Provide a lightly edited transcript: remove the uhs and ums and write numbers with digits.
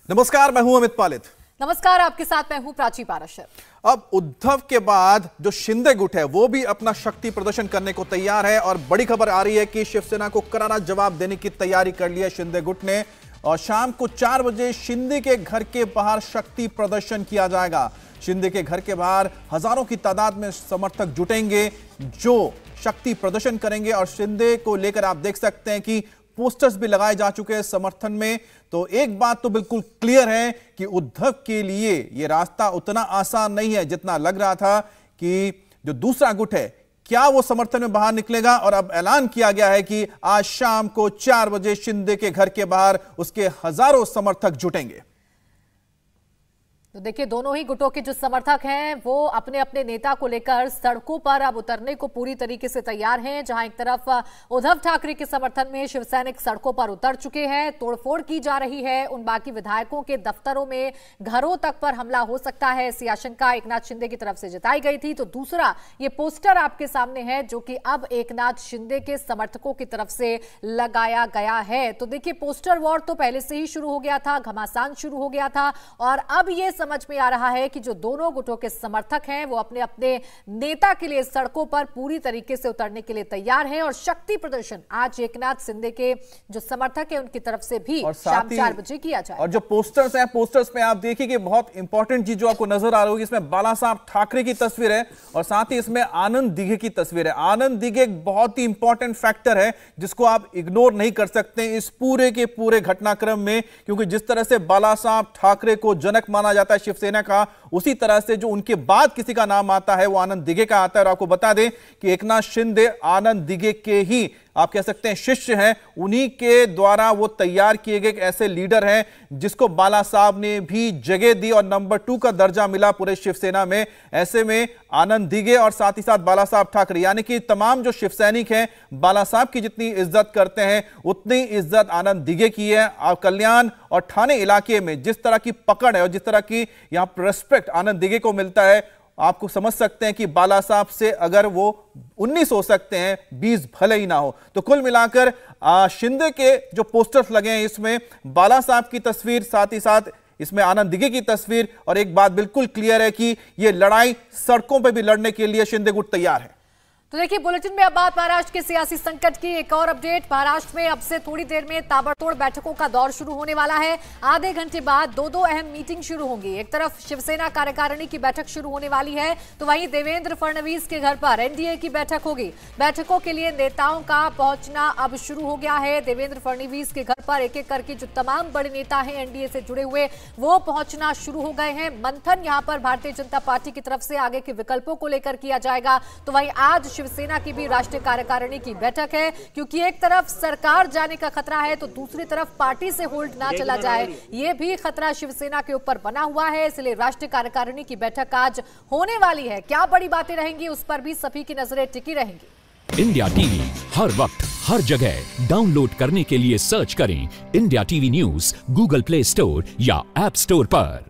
नमस्कार, मैं हूं अमित पालित। नमस्कार, आपके साथ मैं हूं प्राची पाराशर। अब उद्धव के बाद जो शिंदे गुट है वो भी अपना शक्ति प्रदर्शन करने को तैयार है और बड़ी खबर आ रही है कि शिवसेना को करारा जवाब देने की तैयारी कर ली है शिंदे गुट ने। और शाम को 4 बजे शिंदे के घर के बाहर शक्ति प्रदर्शन किया जाएगा। शिंदे के घर के बाहर हजारों की तादाद में समर्थक जुटेंगे जो शक्ति प्रदर्शन करेंगे। और शिंदे को लेकर आप देख सकते हैं कि पोस्टर्स भी लगाए जा चुके हैं समर्थन में। तो एक बात तो बिल्कुल क्लियर है कि उद्धव के लिए यह रास्ता उतना आसान नहीं है जितना लग रहा था कि जो दूसरा गुट है क्या वो समर्थन में बाहर निकलेगा। और अब ऐलान किया गया है कि आज शाम को 4 बजे शिंदे के घर के बाहर उसके हजारों समर्थक जुटेंगे। तो देखिए, दोनों ही गुटों के जो समर्थक हैं वो अपने अपने नेता को लेकर सड़कों पर अब उतरने को पूरी तरीके से तैयार हैं। जहां एक तरफ उद्धव ठाकरे के समर्थन में शिवसैनिक सड़कों पर उतर चुके हैं, तोड़फोड़ की जा रही है, उन बाकी विधायकों के दफ्तरों में, घरों तक पर हमला हो सकता है, ऐसी आशंका एकनाथ शिंदे की तरफ से जताई गई थी। तो दूसरा ये पोस्टर आपके सामने है जो कि अब एकनाथ शिंदे के समर्थकों की तरफ से लगाया गया है। तो देखिए, पोस्टर वॉर तो पहले से ही शुरू हो गया था, घमासान शुरू हो गया था और अब ये समझ में आ रहा है कि जो दोनों गुटों के समर्थक हैं वो अपने अपने नेता के लिए सड़कों पर पूरी तरीके से उतरने के लिए तैयार हैं। और शक्ति प्रदर्शन आज एकनाथ शिंदे के जो समर्थक हैं उनकी तरफ से भी शाम 4 बजे किया जाए। और जो पोस्टर्स हैं, पोस्टर्स में आप देखिए कि बहुत इंपॉर्टेंट चीज जो आपको नजर आ रही होगी, इसमें बाला साहब ठाकरे की तस्वीर है और साथ ही इसमें आनंद दिघे की तस्वीर है। आनंद दिघे एक बहुत ही इंपॉर्टेंट फैक्टर है जिसको आप इग्नोर नहीं कर सकते इस पूरे के पूरे घटनाक्रम में, क्योंकि जिस तरह से बाला साहब ठाकरे को जनक माना जाता है शिवसेना का, उसी तरह से जो उनके बाद किसी का नाम आता है वो आनंद दिघे का आता है। और आपको बता दें कि एकनाथ शिंदे आनंद दिघे के ही आप कह सकते हैं शिष्य हैं, उन्हीं के द्वारा वो तैयार किए गए ऐसे लीडर हैं जिसको बाला साहब ने भी जगह दी और नंबर 2 का दर्जा मिला पूरे शिवसेना में। ऐसे में आनंद दिघे और साथ ही साथ बाला साहब ठाकरे यानी कि तमाम जो शिवसैनिक हैं बाला साहब की जितनी इज्जत करते हैं उतनी इज्जत आनंद दिघे की है। और कल्याण और ठाणे इलाके में जिस तरह की पकड़ है और जिस तरह की यहां पर रेस्पेक्ट आनंद दिघे को मिलता है, आपको समझ सकते हैं कि बाला साहब से अगर वो 19 हो सकते हैं, 20 भले ही ना हो। तो कुल मिलाकर शिंदे के जो पोस्टर्स लगे हैं इसमें बाला साहब की तस्वीर, साथ ही साथ इसमें आनंद दिघे की तस्वीर। और एक बात बिल्कुल क्लियर है कि यह लड़ाई सड़कों पर भी लड़ने के लिए शिंदे गुट तैयार है। तो देखिए, बुलेटिन में अब बात महाराष्ट्र के सियासी संकट की। एक और अपडेट, महाराष्ट्र में अब से थोड़ी देर में ताबड़तोड़ बैठकों का दौर शुरू होने वाला है। आधे घंटे बाद 2 अहम मीटिंग शुरू होंगी। एक तरफ शिवसेना कार्यकारिणी की बैठक शुरू होने वाली है, तो वहीं देवेंद्र फडणवीस के घर पर एनडीए की बैठक होगी। बैठकों के लिए नेताओं का पहुंचना अब शुरू हो गया है। देवेंद्र फडणवीस के घर पर एक एक करके जो तमाम बड़े नेता हैं एनडीए से जुड़े हुए वो पहुंचना शुरू हो गए हैं। मंथन यहां पर भारतीय जनता पार्टी की तरफ से आगे के विकल्पों को लेकर किया जाएगा। तो वहीं आज शिवसेना की भी राष्ट्रीय कार्यकारिणी की बैठक है, क्योंकि एक तरफ सरकार जाने का खतरा है तो दूसरी तरफ पार्टी से होल्ड ना चला जाए, ये भी खतरा शिवसेना के ऊपर बना हुआ है। इसलिए राष्ट्रीय कार्यकारिणी की बैठक आज होने वाली है। क्या बड़ी बातें रहेंगी उस पर भी सभी की नजरें टिकी रहेंगी। इंडिया टीवी हर वक्त हर जगह डाउनलोड करने के लिए सर्च करें India TV news Google play store या ऐप स्टोर पर।